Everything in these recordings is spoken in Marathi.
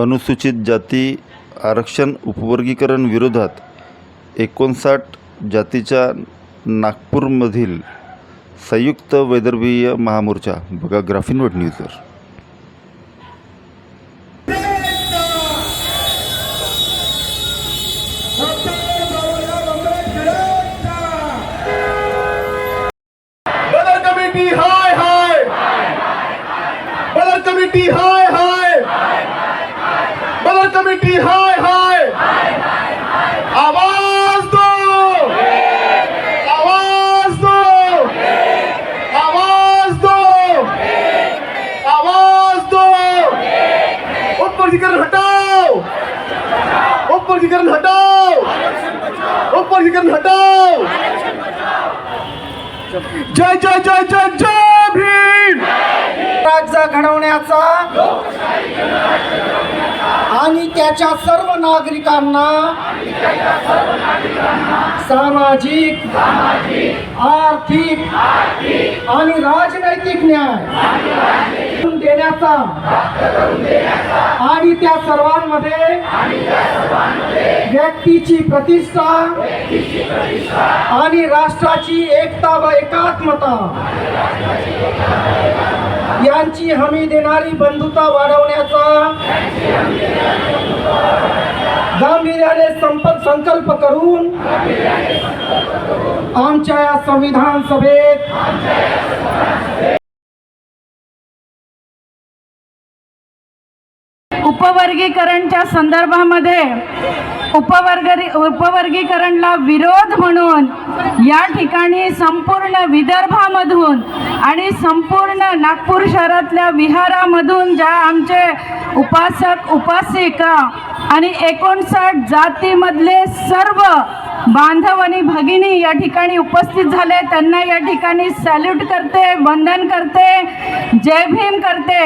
अनुसूचित जाती आरक्षण उपवर्गीकरण विरोधात 59 जातीच्या नागपूरमधील संयुक्त वैदर्भीय महामोर्चा. बघा ग्राफिनवड न्यूजवर. कमिटी हाय हाय, बदर कमिटी हाय हाय, बदर कमिटी हाय हाय, आवाज दो, आवाज दो, आवाज दो, आवाज दो. उपवर्गीकरण हटाओ, उपवर्गीकरण हटाओ, उपवर्गीकरण हटाओ. जय जय जय जय जय भीम. राज्य घडवण्याचा आणि त्याच्या सर्व नागरिकांना सामाजिक, आर्थिक आणि राजनैतिक न्याय देण्याचा आणि त्या सर्वांमध्ये व्यक्तीची प्रतिष्ठा आणि राष्ट्राची एकता व एकात्मता यांची हमी देणारी बंधुता वाढवण्याचा गांभीर्याने संकल्प करून आमच्या या संविधान सभेत उपवर्गीकरणच्या संदर्भामध्ये उपवर्गीकरणला विरोध म्हणून या ठिकाणी संपूर्ण विदर्भामधून आणि संपूर्ण नागपूर शहरातल्या विहारामधून ज्या आमचे उपासक उपासिका आणि 59 जातीमधले सर्व बांधव आणि भगिनी या ठिकाणी उपस्थित झाले, त्यांना या ठिकाणी सॅल्यूट करते, वंदन करते, जय भीम करते.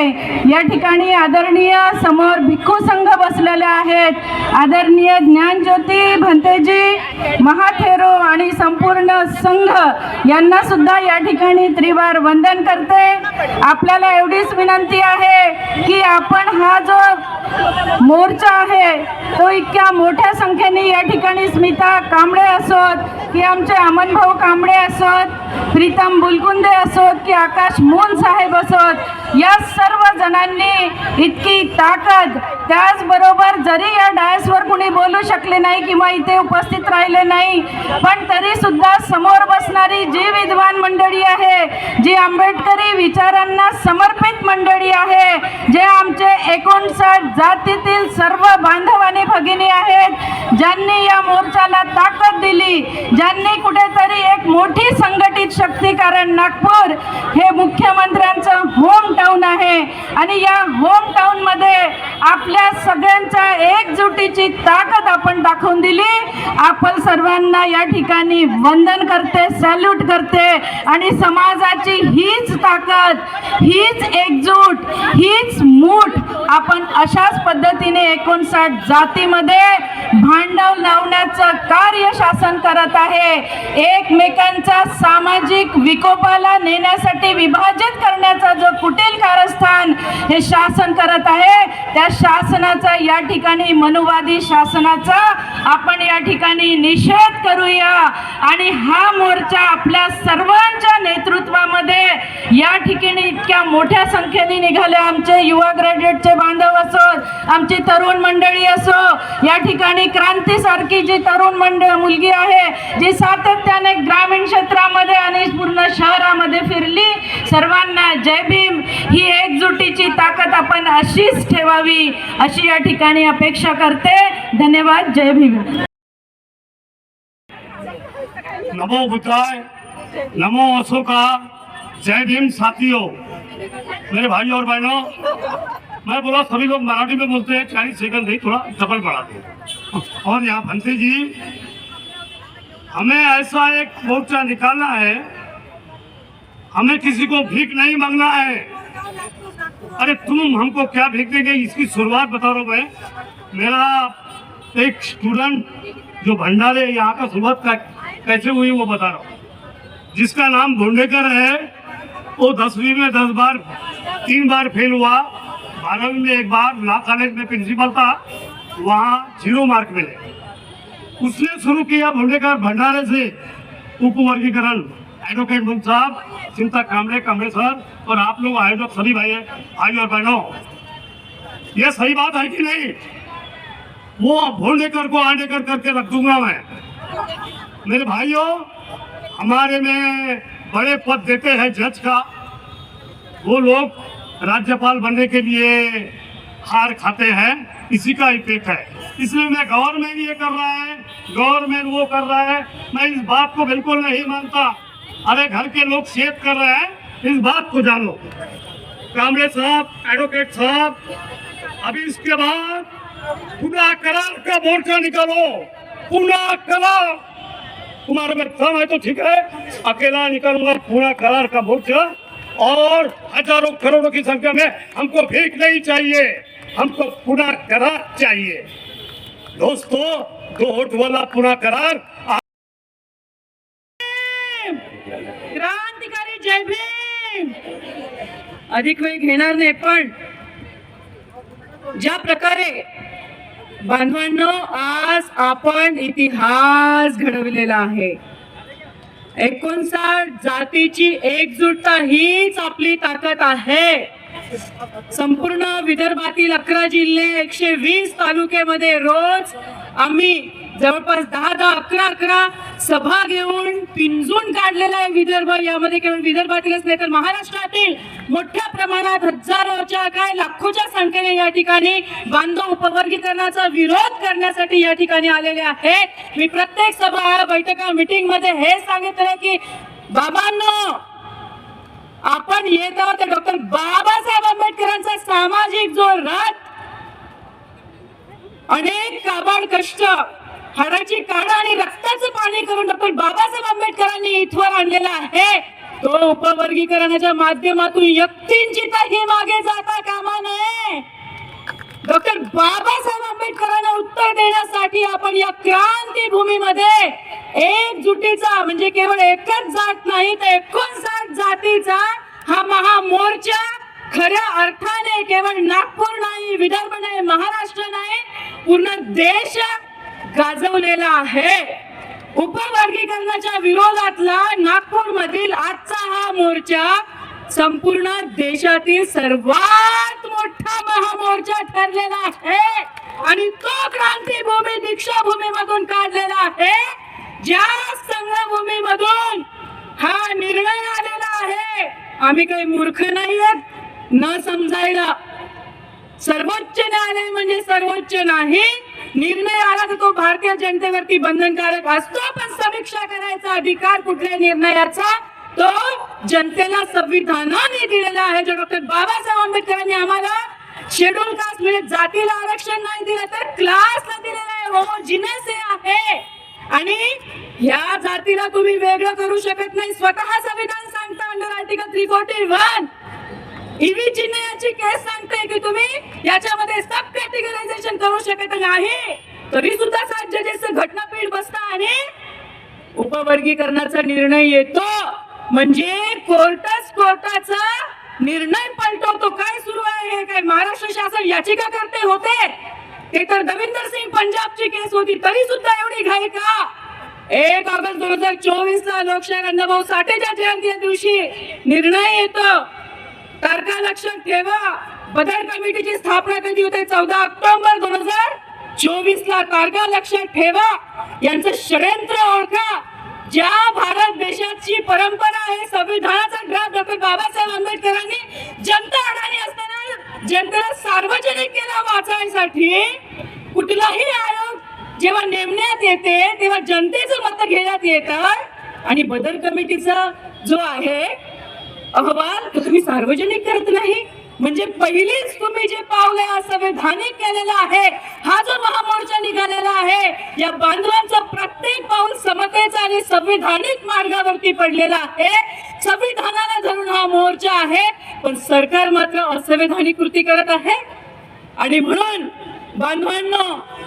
या ठिकाणी आदरणीय समोर भिक्खू संघ बसलेले आहेत, आदरणीय ज्ञानज्योती भंतेजी महाथेरो आणि संपूर्ण संघ यांना सुद्धा या ठिकाणी त्रिवार वंदन करते. आपल्याला एवढीच विनंती आहे की आपण हा जो मोर्चा आहे तो इतक्या मोठ्या संख्येने या ठिकाणी स्मिता कांबळे असोत की आमचे अमनभाऊ कांबळे असोत, प्रीतम बुलकुंदे असोत की आकाश मून साहेब असोत, या सर्व जणांनी इतकी ताकद, त्याचबरोबर जरी या डायसवर कुणी बोलू शकले नाही किंवा इथे उपस्थित राहिले नाही, पण तरी सुद्धा समोर बसणारी जी विद्वान मंडळी आहे, जी आंबेडकरी विचारांना समर्पित मंडळी आहे, जे आमचे 59 जातीतील सर्व बांधव आणि भगिनी आहेत, ज्यांनी या मोर्चाला ताकद दिली, ज्यांनी कुठेतरी एक मोठी संघटित शक्ती, कारण नागपूर हे मुख्यमंत्र्यांचं होम टाउन आहे आणि या होम टाउन मध्ये आपल्या सगळ्यांच्या एकजुटीची ताकद आपण दाखवून दिली. आपण सर्वांना या ठिकाणी वंदन करते, सॅल्यूट करते आणि समाजाची हीच ताकद, हीच एकजूट, हीच मूठ आपण अशाच पद्धतीने 59 जातीमध्ये भांडव लावण्याचं कार्य शासन करत आहे. एकमेकांचा सामाजिक विकोपाला नेण्यासाठी विभाजित करण्याचा जो कुटील कारस्थान हे शासन करत आहे, त्या शासनाचा या ठिकाणी मनुवादी शासनाचा आपण या ठिकाणी निषेध करूया आणि हा मोर्चा आपल्या सर्वांच्या नेतृत्वामध्ये या ठिकाणी इतक्या मोठ्या संख्येने निघाले. आमचे युवा ग्रॅज्युएटचे बांधव असोत, आमची तरुण मंडळी असो, या ठिकाणी क्रांती सारखी जी तरुण मुलगी आहे, जी सातत्याने ग्रामीण क्षेत्रामध्ये आणि पूर्ण शहरामध्ये फिरली, सर्वांना जय भीम. ही एकजुटीची ताकद आपण अशीच ठेवावी अशी या ठिकाणी अपेक्षा करते. धन्यवाद. जय भीम. नमो बुद्धाय, नमो अशोका, जय भीम. साथियों, मेरे भाई और बहनों, मैं बोला सभी लोग मराठी में बोलते हैं, 40 सेकंड नहीं, थोड़ा डबल बढ़ाते हैं. और यहाँ भंते जी, हमें ऐसा एक मोर्चा निकालना है, हमें किसी को भीख नहीं मांगना है. अरे तुम हमको क्या भीख देंगे, इसकी शुरुआत बता रहा हूँ मैं. मेरा एक स्टूडेंट जो भंडारे यहाँ का शुरुआत कैसे हुई वो बता रहा हूँ. जिसका नाम भोंडेकर है, वो 10वीं में 10 बार 3 बार फेल हुआ, 12वीं में एक बार लॉ कॉलेज में प्रिंसिपल था, वहाँ 0 मार्क मिले। उसने शुरू किया भोंडेकर भंडारे से उपवर्गीकरण। एडवोकेट मुंज साहब, चिंता कामरे सर और आप लोग आयोजक सभी भाई और बहनों, ये सही बात है कि नहीं? वो भोंडेकर को आडेकर करके रख दूंगा मैं। मेरे भाइयों, हमारे में बड़े पद देते हैं जज का, वो लोग राज्यपाल बनने के लिए हार खाते हैं, इसी का इफेक्ट है। इसलिए मैं गवर्नमेंट ये कर रहा है, गवर्नमेंट वो कर रहा है, मैं इस बात को बिल्कुल नहीं मानता। अरे घर के लोग शेप कर रहे हैं, इस बात को जानो। कामरे साहब, एडवोकेट साहब, अभी इसके बाद पुनः करार का मोर्चा निकालो, पुनः करार। तुम्हारे में दम है तो ठीक है, अकेला निकलूंगा पुनः करार का मोर्चा, और हजारों करोड़ों की संख्या में। हमको भीख नहीं चाहिए, हमको पुनः करार चाहिए। दोस्तों, 2 वोट वाला पुनः करार। क्रांतिकारी जय भीम. अधिक वेळ घेणार नाही, पण ज्या प्रकारे बांधवांनो आज आपण इतिहास घडविलेला आहे, 59 जातीची एकजुटता हीच आपली ताकद आहे. संपूर्ण विदर्भातील 11 जिल्हे, 120 तालुक्यामध्ये रोज आम्ही जवळपास 10-11 सभा घेऊन पिंजून काढलेला आहे विदर्भ. यामध्ये केवळ विदर्भातीलच नाही तर महाराष्ट्रातील मोठ्या प्रमाणात हजारोच्या काय लाखोच्या संख्येने या ठिकाणी बांधव उपवर्गीकरणाचा विरोध करण्यासाठी या ठिकाणी आलेले आहेत. मी प्रत्येक सभा, बैठका, मीटिंग मध्ये हे सांगितलं की बाबांनो, आपण येत आहोत डॉक्टर बाबासाहेब आंबेडकरांचा सामाजिक जो रथ, अनेक काबाड कष्ट, हाडाची काढा आणि रक्ताचं पाणी करून डॉक्टर बाबासाहेब आंबेडकरांनी इथवर आणलेला आहे. तो उपवर्गीकरणाच्या माध्यमातून व्यक्तींची मागे जाता कामा नये. डॉक्टर बाबासाहेब आंबेडकरांना उत्तर देण्यासाठी आपण या क्रांती भूमीमध्ये एकजुटीचा, म्हणजे केवळ एकच जात नाही तर 59 जातीचा हा महामोर्चा खऱ्या अर्थाने केवळ नागपूर नाही, विदर्भ नाही, महाराष्ट्र नाही, पूर्ण देश गाजवलेला आहे. उपवर्गीकरणाच्या विरोधातला नागपूर मधील आजचा हा मोर्चा संपूर्ण देशातील सर्वात मोठा महामोर्चा ठरलेला आहे. आणि तो क्रांतीभूमी, दीक्षाभूमी मधून काढलेला आहे, ज्या संघभूमीमधून हा निर्णय आलेला आहे. आम्ही काही मूर्ख नाहीयेत न समजायला. सर्वोच्च न्यायालय म्हणजे सर्वोच्च नाही. निर्णय आला तर तो भारतीय जनतेवरती बंधनकारक असतो, पण समीक्षा करायचा अधिकार कुठल्या निर्णयाचा तो जनतेला संविधानाने दिलेला आहे. जो डॉक्टर बाबासाहेब आंबेडकरांनी आम्हाला शेड्यूल कास्ट म्हणजे जातीला आरक्षण नाही दिलं तर क्लासला दिलेलं आहे, होमोजिनस आहे. आणि या जातीला तुम्ही वेगळं करू शकत नाही. स्वतः संविधान सांगतं अंडर आर्टिकल 341 ईव्ही चिन्ह याची केस सांगते की तुम्ही याच्यामध्ये सब कॅटेगरायझेशन करू शकत नाही. तरी सुद्धा 7 जजेसचं घटनापीठ बसतं आणि उपवर्गीकरणाचा निर्णय येतो. म्हणजे कोर्टाचा निर्णय पलटवतो. काय सुरू आहे? काय महाराष्ट्र शासन याचिकाकर्ते होते? ते तर दविंदर सिंग पंजाबची केस होती, तरी सुद्धा एवढी घाई का? 1 ऑगस्ट 2024 ला लोकशाहीर अण्णाभाऊ साठेच्या जयंती दिवशी निर्णय येतो. तारखा लक्षात ठेवा. बदल कमिटीची स्थापना कधी होते? 14 ऑक्टोबर 2024 ला. तारखा लक्षात ठेवा. यांचं षडयंत्र ओळखा. ज्या भारत देशाची परंपरा आहे, संविधानाचा ड्राफ्ट डॉक्टर बाबासाहेब आंबेडकरांनी जनता अडाणी असताना जनतेला सार्वजनिक केला वाचायसाठी. कुठलाही आयोग जेव्हा नेमण्यात येते तेव्हा जनतेचं मत घेण्यात येतं आणि बदल कमिटीचा जो आहे अहवाल तो तुम्ही सार्वजनिक करत नाही. म्हणजे पहिलीच तुम्ही जे पावले असंवैधानिक केलेला आहे, हा जो महामोर्चा निघालेला आहे, या बांधवांचं प्रत्येक पाऊल समतेचा आणि संविधानिक मार्गावरती पडलेला आहे. संविधानाला धरून हा मोर्चा आहे, पण सरकार मात्र असंवैधानिक कृती करत आहे. आणि म्हणून बांधवांनो,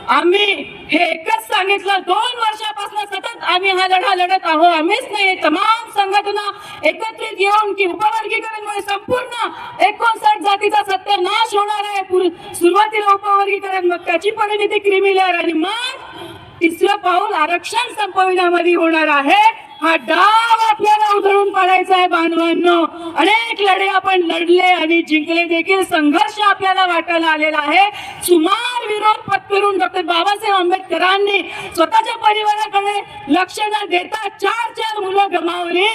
आम्ही हे एकच सांगितलं, 2 वर्षापासून सतत आम्ही हा लढा लढत आहोत. आम्हीच नाही, तमाम संघटना एकत्रित येऊन की उपवर्गीकरणमुळे संपूर्ण 59 जातीचा सत्यानाश होणार आहे. सुरुवातीला उपवर्गीकरण, मग त्याची परिणती क्रिमिलेअर आणि मग तिसरं पाऊल आरक्षण संपविण्यामध्ये होणार आहे. हा डाव आपल्याला उधळून पाडायचा आहे बांधवांनो. अनेक लढे आपण लढले आणि जिंकले देखील. संघर्ष आपल्याला वाटायला आलेला आहे. सुमार विरोध पत्करून डॉक्टर बाबासाहेब आंबेडकरांनी स्वतःच्या परिवाराकडे लक्ष न देता 4 मुलं गमावली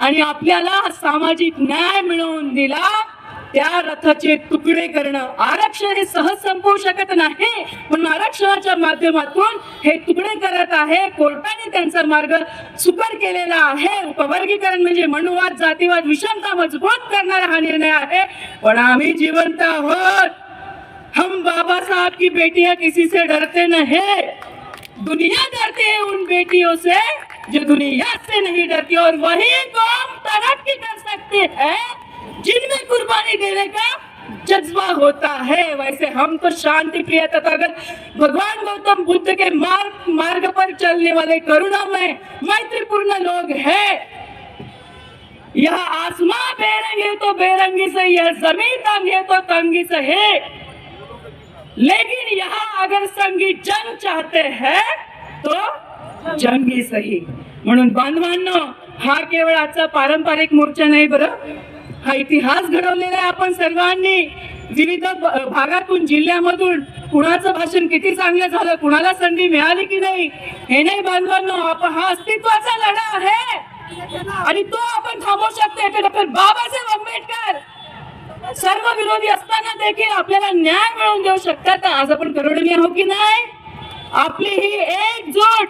आणि आपल्याला सामाजिक न्याय मिळवून दिला. त्या रथाचे तुकडे करणं आरक्षण हे सहज संपवू शकत नाही, पण आरक्षणाच्या माध्यमातून हे तुकडे करत आहे. कोर्टाने त्यांचा मार्ग सुकर केलेला आहे. उपवर्गीकरण म्हणजे मनुवाद, जातीवाद, विषमता मजबूत करणारा हा निर्णय आहे. पण आम्ही जिवंत आहोत. हम बाबा साहब की बेटियां किसी से डरते नहीं, दुनिया डरती है उन बेटियों से जो दुनिया से नहीं डरती, और वही कौम तरक्की कर सकती है जिनमें कुर्बानी देने का जज्बा होता है. वैसे हम तो शांति प्रिय तथागत भगवान गौतम बुद्ध के मार्ग पर चलने वाले करुणामय मैत्रीपूर्ण लोग हैं. यह आसमां बेरंगी है तो बेरंगी से, यह जमीन तंग है तो तंगी से है, लेकिन यहाँ अगर संगी जंग चाहते हैं तो जंगी सही. म्हणून बांधवांनो, हा केवळ आजचा पारंपरिक मोर्चा नाही बरं, हा इतिहास घडवलेला आहे आपण सर्वांनी. विविध भागातून, जिल्ह्यामधून कुणाचं भाषण किती चांगलं झालं, कुणाला संधी मिळाली की नाही, हे नाही बांधवांनो. आपण हा अस्तित्वाचा लढा आहे आणि तो आपण थांबवू शकतो. डॉक्टर बाबासाहेब आंबेडकर सर्व विरोधी असताना देखील आपल्याला न्याय मिळवून देऊ शकतात. आज आपण करोडनी आहोत की नाही? आपली ही एकजूट,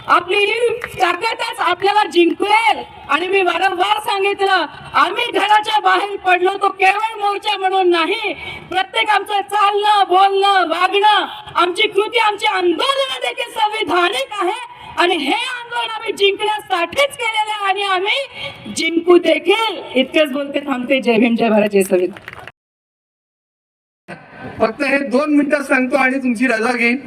आपली ही ताकदच आपल्याला जिंकवेल. आणि मी वारंवार सांगितलं, आम्ही घराच्या बाहेर पडलो तो केवळ मोर्चा म्हणून नाही, प्रत्येक आमचं चालणं, बोलणं, वागणं, आमची कृती, आमची आंदोलन देखील संविधानिक आहे. आणि हे आंदोलन आम्ही जिंकण्यासाठीच केलेलं आहे आणि आम्ही जिंकू देखील. इतकेच बोलते थांबते. जय भीम, जय भारत, जय संविधान. फक्त हे 2 मिनिटं सांगतो आणि तुमची रजा घेईन.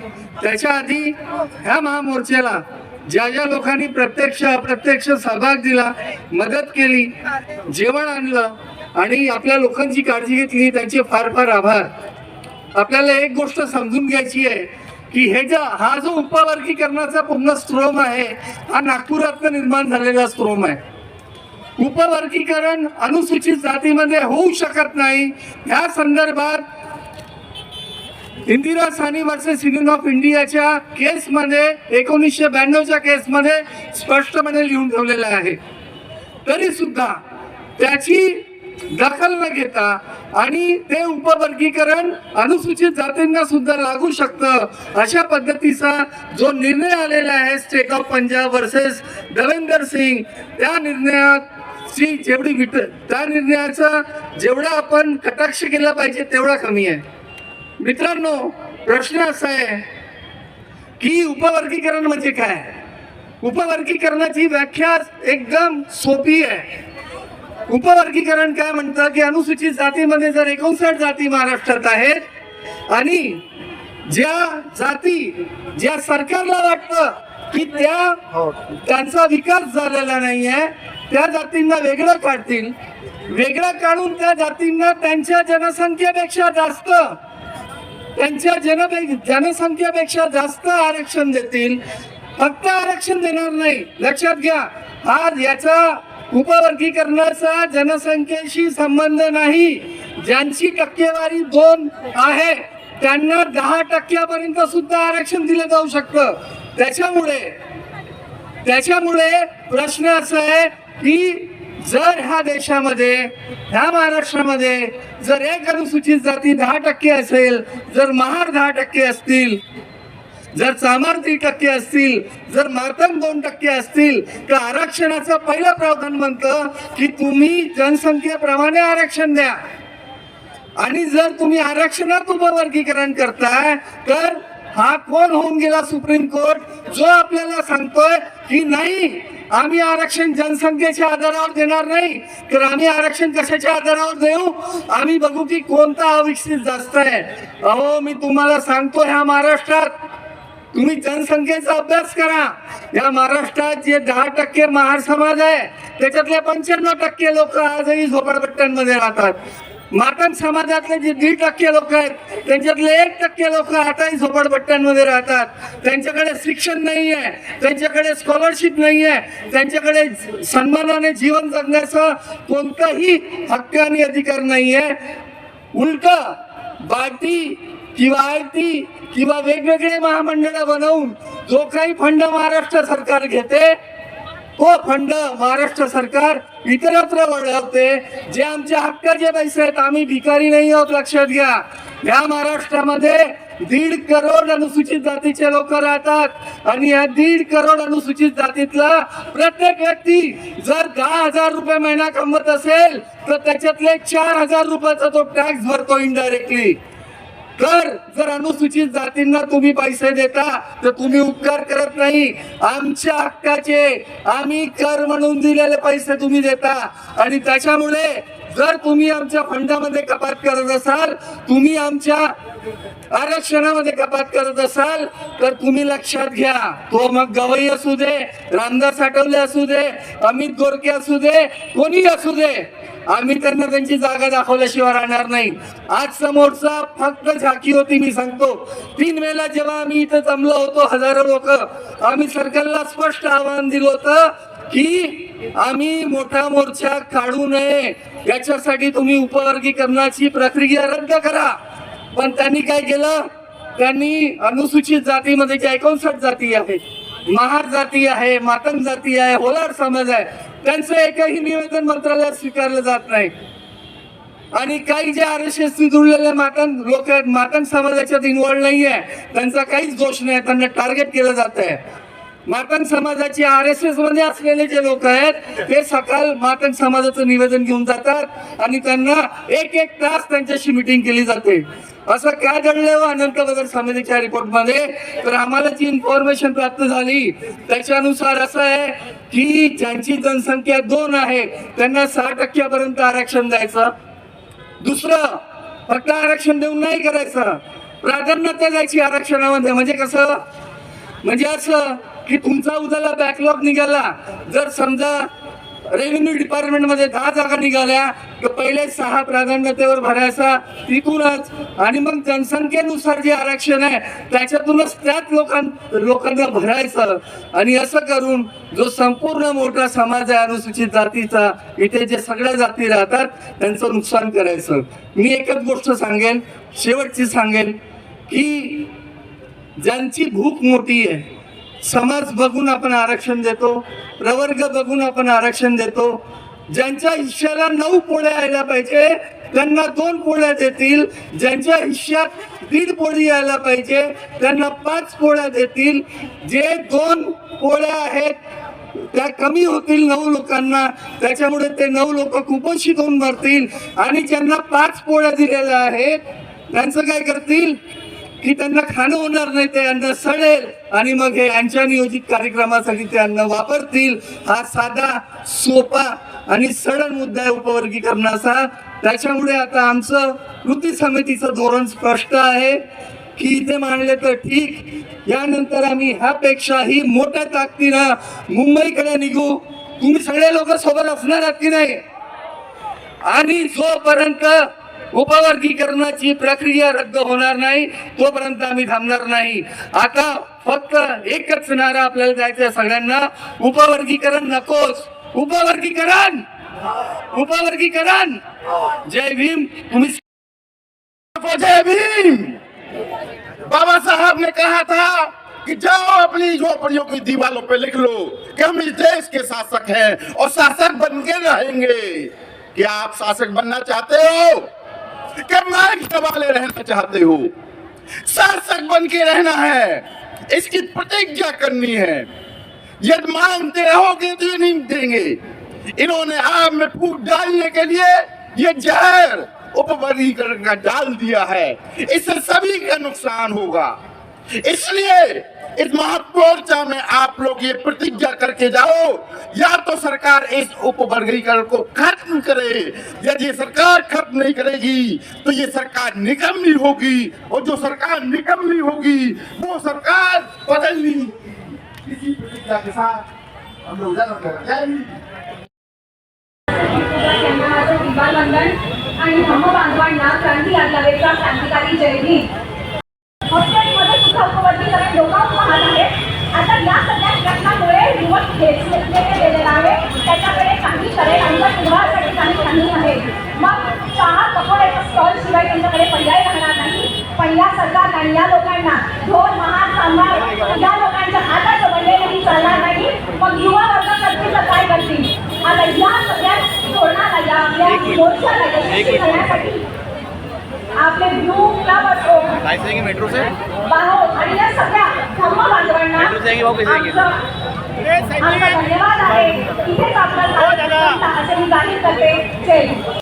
त्याच्या आधी ह्या महामोर्चाला ज्या ज्या लोकांनी प्रत्यक्ष अप्रत्यक्ष सहभाग दिला, मदत केली, जेवण आणलं आणि आपल्या लोकांची काळजी घेतली, त्यांचे फार फार आभार. आपल्याला एक गोष्ट समजून घ्यायची आहे की हा जो उपवर्गीकरणाचा पूर्ण स्ट्रोम आहे, हा नागपुरातनं निर्माण झालेला स्ट्रोम आहे. उपवर्गीकरण अनुसूचित जातीमध्ये होऊ शकत नाही. या संदर्भात Indira Sahni versus union of इंडियाच्या केसमध्ये 1992च्या केसमध्ये स्पष्टपणे लिहून ठेवलेलं आहे. तरी सुद्धा त्याची दखल न घेता आणि ते उपवर्गीकरण अनुसूचित जातींना सुद्धा लागू शकतं अशा पद्धतीचा जो निर्णय आलेला आहे state of Punjab versus Davinder Singh, त्या निर्णयाची त्या निर्णयाचा जेवढा आपण कटाक्ष केला पाहिजे तेवढा कमी आहे. मित्रांनो, प्रश्न असा आहे की उपवर्गीकरण म्हणजे काय? उपवर्गीकरणाची व्याख्या एकदम सोपी आहे. उपवर्गीकरण काय म्हणतं की अनुसूचित जातीमध्ये जर 59 जाती महाराष्ट्रात आहेत आणि ज्या सरकारला वाटतं की त्यांचा विकास झालेला नाहीये, त्या जातींना वेगळं काढतील. वेगळं काढून त्या जातींना त्यांच्या जनसंख्येपेक्षा जास्त आरक्षण देतील. फक्त आरक्षण देणार नाही, लक्षात घ्या, याचा उपवर्गीकरणाचा जनसंख्येशी संबंध नाही. ज्यांची टक्केवारी 2 आहे त्यांना 10% सुद्धा आरक्षण दिलं जाऊ शकतं. त्याच्यामुळे प्रश्न असा आहे की जर ह्या देशामध्ये, ह्या महाराष्ट्रामध्ये जर एक अनुसूचित जाती 10% असेल, जर महार 10% असतील, जर चामार 3% असतील, जर मार्तंग 2% असतील, तर आरक्षणाचं पहिलं प्रावधान म्हणतं की तुम्ही जनसंख्येप्रमाणे आरक्षण द्या. आणि जर तुम्ही आरक्षणात उपवर्गीकरण करताय तर हा कोण होऊन गेला सुप्रीम कोर्ट जो आपल्याला सांगतोय की नाही आम्ही आरक्षण जनसंख्येच्या आधारावर देणार नाही, तर आम्ही आरक्षण कशाच्या आधारावर देऊ? आम्ही बघू की कोणता अविकसित जास्त आहे. अहो मी तुम्हाला सांगतो, ह्या महाराष्ट्रात तुम्ही जनसंख्येचा अभ्यास करा. या महाराष्ट्रात जे 10% महार समाज आहे त्याच्यातले 95% लोक आजही झोपडपट्ट्यांमध्ये राहतात. मातंग समाजातले जे 1.5% लोक आहेत त्यांच्यातले 1% लोक आताही झोपडपट्ट्यांमध्ये राहतात. त्यांच्याकडे शिक्षण नाही आहे, त्यांच्याकडे स्कॉलरशिप नाही आहे, त्यांच्याकडे सन्मानाने जीवन जगण्याचा कोणताही हक्क आणि अधिकार नाही आहे. उलट बाटी किंवा आरती किंवा वेगवेगळे महामंडळ बनवून जो काही फंड महाराष्ट्र सरकार घेते तो फंड महाराष्ट्र सरकार इतरत्र वळवते. जे आमच्या हक्काचे पैसे आहेत, आम्ही भिकारी नाही आहोत, लक्षात घ्या. या महाराष्ट्रामध्ये 1.5 करोड अनुसूचित जातीचे लोक राहतात आणि या 1.5 करोड अनुसूचित जातीतला प्रत्येक व्यक्ती जर 10,000 रुपये महिना कमवत असेल तर त्याच्यातले 4,000 रुपयाचा तो टॅक्स भरतो इनडायरेक्टली. तर जर अनुसूचित जातींना तुम्ही पैसे देता तर तुम्ही उपकार करत नाही. आमच्या हक्काचे आम्ही कर म्हणून दिलेले पैसे तुम्ही देता आणि त्याच्यामुळे जर तुम्ही आमच्या फंडामध्ये कपात करत असाल, तुम्ही आमच्या आरक्षणामध्ये कपात करत असाल तर तुम्ही लक्षात घ्या, तो मग गवई असू दे, रामदास आठवले असू दे, अमित गोरके असू दे, कोणी असू दे, आम्ही त्यांना त्यांची जागा दाखवल्याशिवाय राहणार नाही. आज समोरचा फक्त झाकी होती. मी सांगतो 3 मेला जेव्हा आम्ही इथं जमलो होतो हजारो लोक, आम्ही सरकारला स्पष्ट आवाहन दिलं होतं की आम्ही मोठा मोर्चा काढू नये, याच्यासाठी तुम्ही उपवर्गीकरणाची प्रक्रिया रद्द करा. पण त्यांनी काय केलं? त्यांनी अनुसूचित जातीमध्ये ज्या 59 जाती आहेत, महार जाती आहे, मातंग जाती आहे, होलार समाज आहे, त्यांचं एकही निवेदन मंत्रालयात स्वीकारलं जात नाही. आणि काही जे RSS जुळलेले मातंग लोक आहेत, मातंग समाजाच्यात इन्व्हॉल्व नाही आहे, त्यांचा काहीच दोष नाही, त्यांना टार्गेट केलं जात आहे. मातंग समाजाचे RSS मध्ये असलेले जे लोक आहेत ते सकाळ मातंग समाजाचं निवेदन घेऊन जातात आणि त्यांना 1-1 तास त्यांच्याशी मिटिंग केली जाते. असं काय घडलं अनंत बदल समितीच्या रिपोर्टमध्ये? तर आम्हाला जी इन्फॉर्मेशन प्राप्त झाली त्याच्यानुसार असं आहे की ज्यांची जनसंख्या 2 आहे त्यांना 6% पर्यंत आरक्षण द्यायचं. दुसरं, फक्त आरक्षण देऊन नाही करायचं, प्राधान्यता द्यायची आरक्षणामध्ये. म्हणजे कसं? म्हणजे असं की तुमचा उद्याला बॅकलॉग निघाला, जर समजा रेव्हेन्यू डिपार्टमेंट मध्ये 10 जागा निघाल्या तर पहिले 6 प्राधान्यतेवर भरायचा तिथूनच, आणि मग जनसंख्येनुसार जे आरक्षण आहे त्याच्यातूनच त्याच लोकांना भरायचं. आणि असं करून जो संपूर्ण मोठा समाज आहे अनुसूचित जातीचा, इथे जे सगळ्या जाती राहतात त्यांचं नुकसान करायचं. मी एकच गोष्ट सांगेन, शेवटची सांगेन की ज्यांची भूक मोठी आहे, समाज बघून आपण आरक्षण देतो, प्रवर्ग बघून आपण आरक्षण देतो. ज्यांच्या हिश्श्याला 9 पोळ्या यायला पाहिजे त्यांना 2 पोळ्या देतील, ज्यांच्या हिश्श्यात 1.5 पोळी यायला पाहिजे त्यांना 5 पोळ्या देतील. जे 2 पोळ्या आहेत त्या कमी होतील 9 लोकांना, त्याच्यामुळे ते 9 लोक कुपोषित होऊन मरतील. आणि ज्यांना 5 पोळ्या दिलेल्या आहेत त्यांचं काय करतील की त्यांना खाणं होणार नाही, ते अन्न सडेल आणि मग हे यांच्या नियोजित कार्यक्रमासाठी ते अन्न वापरतील. हा साधा, सोपा आणि सरळ मुद्दा आहे उपवर्गीकरणाचा. त्याच्यामुळे आता आमचं कृती समितीचं धोरण स्पष्ट आहे की इथे मांडले तर ठीक, यानंतर आम्ही ह्यापेक्षाही मोठ्या ताकदीनं मुंबईकडे निघू. तुम्ही सगळे लोक सोबत असणार आहात की नाही? आणि जोपर्यंत उपवर्गीकरणाची प्रक्रिया रद्द होणार नाही तोपर्यंत आम्ही थांबणार नाही. आता फक्त एकच नारा आपल्याला द्यायचा सगळ्यांना, उपवर्गीकरण नकोच, उपवर्गीकरण, उपवर्गीकरण. जय भीम. तुम्ही जय भीम. बाबा साहब ने कहा था कि जाओ अपनी झोपड़ियों की दीवारों पे लिख लो कि हम इस देश के शासक हैं और शासक बन के रहेंगे. क्या आप शासक बनना चाहते हो कि माइक दबाले रहना चाहते हो? शासक बन के रहना है, इसकी प्रतिज्ञा करनी है. यदि मांगते रहोगे तो ये नहीं देंगे. इन्होंने आग में फूंक डालने के लिए ये जहर उपवर्गीकरण का डाल दिया है. इससे सभी का नुकसान होगा. इसलिए इस महामोर्चा में आप लोग ये प्रतिज्ञा करके जाओ, या तो सरकार इस उपवर्गीकरण को खत्म करे। यदि सरकार खत्म नहीं करेगी तो ये सरकार निकम्मी होगी, और जो सरकार निकम्मी होगी वो सरकार बदलनी। इसी प्रतिज्ञा के साथ हम लोग आणि धम्मबांधवांना क्रांती आज्ञावेचा क्रांतिकारी जय भीम। हॉस्टेलमध्ये सुद्धा उपवर्गीकरण डोकावून पाहत आहे। आता या सगळ्या घटनांमुळे युवक घेतलेले गेलेला आहे, त्याच्याकडे काही करेल आणि सुधारण्यासाठी काही आहे। मग चहा पकोड्याच्या स्टॉल शिवाय त्यांच्याकडे पर्याय राहणार नाही। पण या सरकारला या लोकांना ढोल महाग सांभाळ या लोकांच्या हातात बनलेलेही चालणार नाही। मग युवा वर्ग करतील तर काय करतील? आता या सगळ्या धोरणाला या आपल्या मोर्चाला यशस्वी करण्यासाठी आपले ब्लू क्लब असो मेट्रो से आणि या सगळ्या धम्म बांधवांना आमचा धन्यवाद आहे। इथेच आपला असे मी जाहीर करते। जय